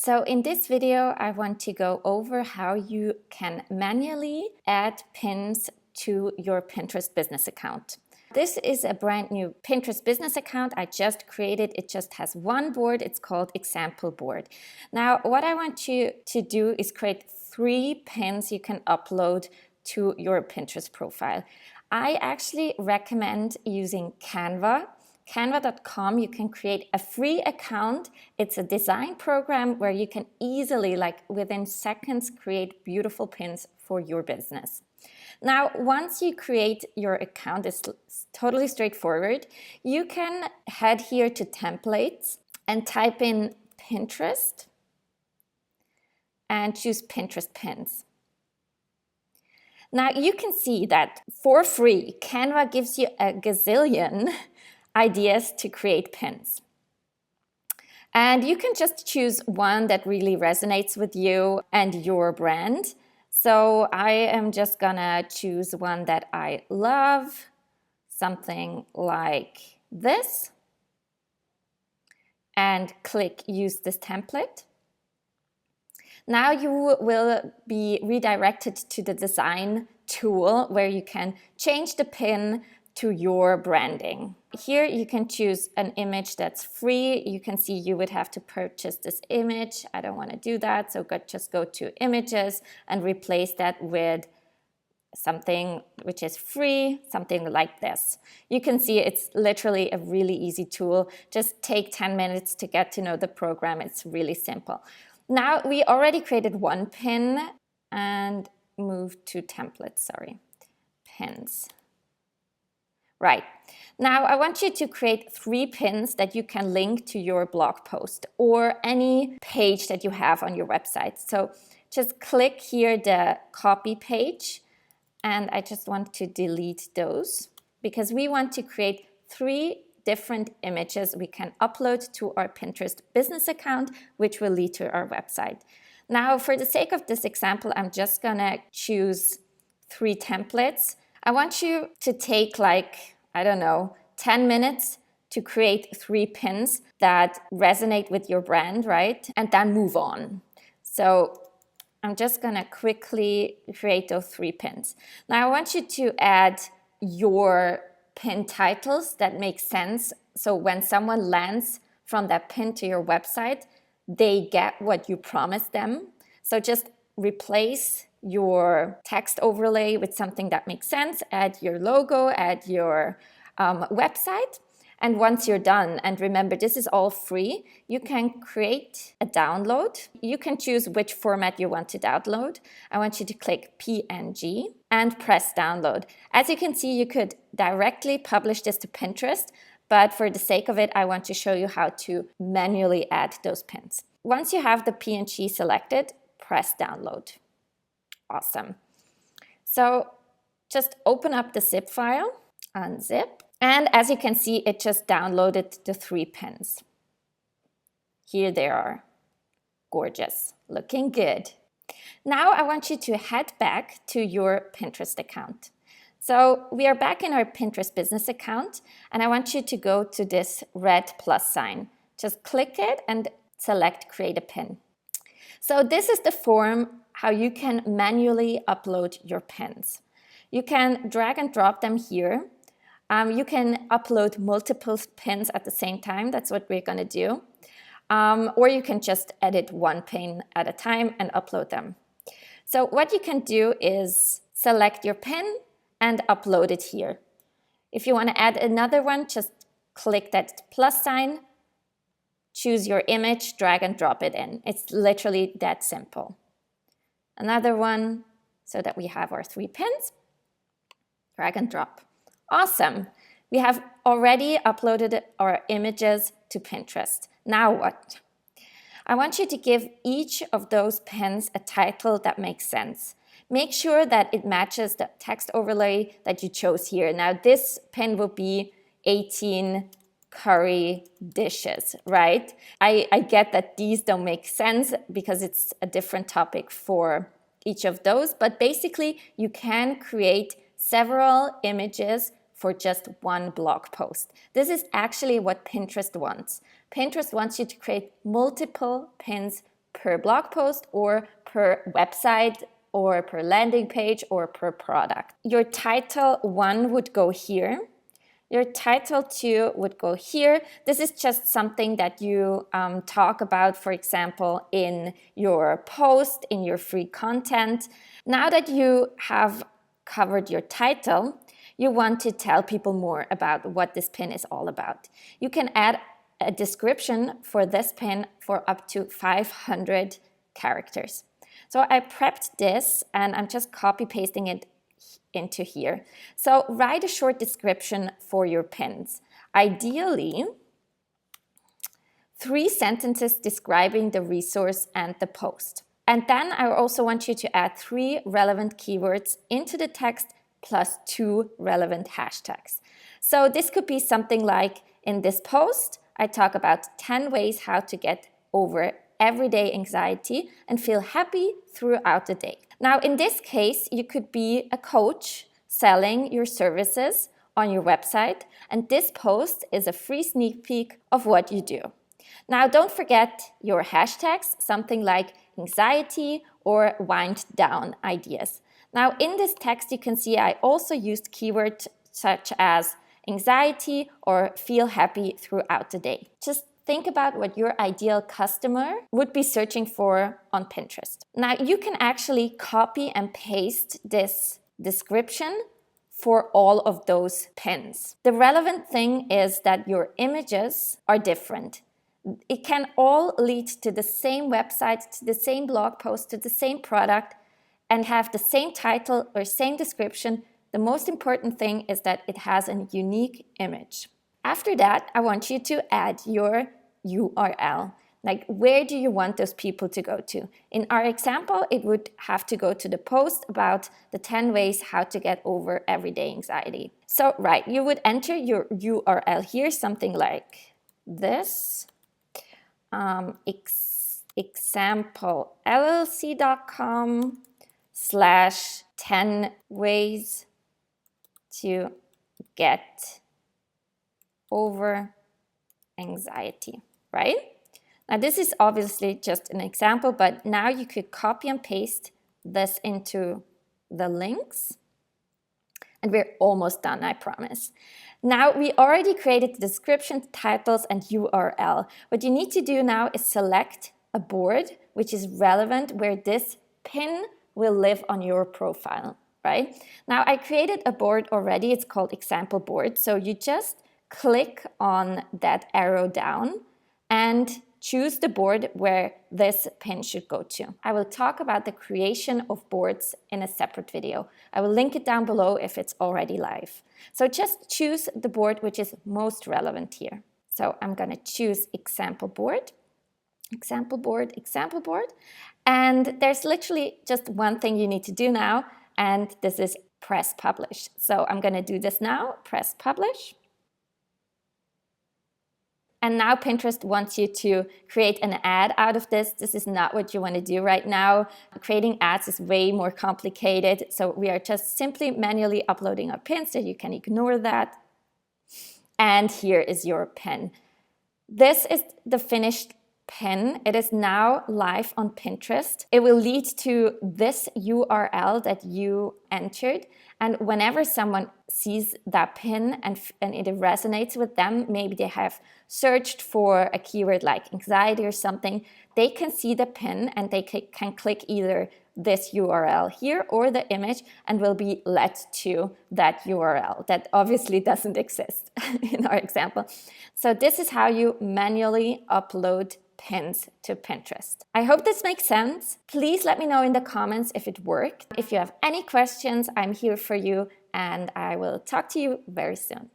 So in this video, I want to go over how you can manually add pins to your Pinterest business account. This is a brand new Pinterest business account I just created. It just has one board. It's called Example Board. Now, what I want you to do is create 3 pins you can upload to your Pinterest profile. I actually recommend using Canva. Canva.com, you can create a free account. It's a design program where you can easily, like within seconds, create beautiful pins for your business. Now, once you create your account, it's totally straightforward. You can head here to templates and type in Pinterest and choose Pinterest pins. Now you can see that for free, Canva gives you a gazillion ideas to create pins. And you can just choose one that really resonates with you and your brand. So I am just gonna choose one that I love, something like this, and click Use this template. Now you will be redirected to the design tool where you can change the pin to your branding. Here you can choose an image that's free. You can see you would have to purchase this image. I don't want to do that, so just go to images and replace that with something which is free, something like this. You can see it's literally a really easy tool. Just take 10 minutes to get to know the program. It's really simple. Now we already created one pin and move to templates, pins. Right, now I want you to create 3 pins that you can link to your blog post or any page that you have on your website. So just click here the copy page, and I just want to delete those because we want to create 3 different images we can upload to our Pinterest business account, which will lead to our website. Now, for the sake of this example, I'm just gonna choose 3 templates. I want you to take 10 minutes to create 3 pins that resonate with your brand, right? And then move on. So I'm just gonna quickly create those 3 pins. Now I want you to add your pin titles that make sense. So when someone lands from that pin to your website, they get what you promised them. So just replace your text overlay with something that makes sense, add your logo, add your website. And once you're done, and remember, this is all free, you can create a download. You can choose which format you want to download. I want you to click PNG and press download. As you can see, you could directly publish this to Pinterest, but for the sake of it, I want to show you how to manually add those pins. Once you have the PNG selected, press download. Awesome. So just open up the zip file, unzip. And as you can see, it just downloaded the 3 pins. Here they are. Gorgeous, looking good. Now I want you to head back to your Pinterest account. So we are back in our Pinterest business account, and I want you to go to this red plus sign. Just click it and select Create a Pin. So this is the form how you can manually upload your pins. You can drag and drop them here. You can upload multiple pins at the same time. That's what we're going to do. Or you can just edit 1 pin at a time and upload them. So what you can do is select your pin and upload it here. If you want to add another one, just click that plus sign, choose your image, drag and drop it in. It's literally that simple. Another one so that we have our 3 pins, drag and drop. Awesome. We have already uploaded our images to Pinterest. Now what? I want you to give each of those pins a title that makes sense. Make sure that it matches the text overlay that you chose here. Now this pin will be 18 curry dishes, right? I get that these don't make sense because it's a different topic for each of those, but basically you can create several images for just one blog post. This is actually what Pinterest wants. Pinterest wants you to create multiple pins per blog post or per website or per landing page or per product. Your title 1 would go here. Your title 2 would go here. This is just something that you talk about, for example, in your post, in your free content. Now that you have covered your title, you want to tell people more about what this pin is all about. You can add a description for this pin for up to 500 characters. So I prepped this and I'm just copy pasting it into here. So write a short description for your pins. Ideally, 3 sentences describing the resource and the post. And then I also want you to add 3 relevant keywords into the text plus 2 relevant hashtags. So this could be something like, in this post, I talk about 10 ways how to get over everyday anxiety and feel happy throughout the day. Now, in this case, you could be a coach selling your services on your website, and this post is a free sneak peek of what you do. Now, don't forget your hashtags, something like anxiety or wind down ideas. Now, in this text, you can see I also used keywords such as anxiety or feel happy throughout the day. Just think about what your ideal customer would be searching for on Pinterest. Now, you can actually copy and paste this description for all of those pins. The relevant thing is that your images are different. It can all lead to the same website, to the same blog post, to the same product, and have the same title or same description. The most important thing is that it has a unique image. After that, I want you to add your URL. Like, where do you want those people to go to? In our example, it would have to go to the post about the 10 ways how to get over everyday anxiety. So, right, you would enter your URL here, something like this, examplellc.com/10 ways to get over anxiety, right? Now, this is obviously just an example, but now you could copy and paste this into the links. And we're almost done, I promise. Now, we already created the description, titles, and URL. What you need to do now is select a board which is relevant where this pin will live on your profile, right? Now, I created a board already. It's called example board. So you just click on that arrow down and choose the board where this pin should go to. I will talk about the creation of boards in a separate video. I will link it down below if it's already live. So just choose the board which is most relevant here. So I'm going to choose example board, example board, example board. And there's literally just one thing you need to do now, and this is press publish. So I'm going to do this now, press publish. And now Pinterest wants you to create an ad out of this. This is not what you want to do right now. Creating ads is way more complicated. So we are just simply manually uploading our pins, so you can ignore that. And here is your pin. This is the finished pin. It is now live on Pinterest. It will lead to this URL that you entered. And whenever someone sees that pin and it resonates with them, maybe they have searched for a keyword like anxiety or something, they can see the pin and they can click either this URL here or the image and will be led to that URL that obviously doesn't exist in our example. So this is how you manually upload pins to Pinterest. I hope this makes sense. Please let me know in the comments if it worked. If you have any questions, I'm here for you, and I will talk to you very soon.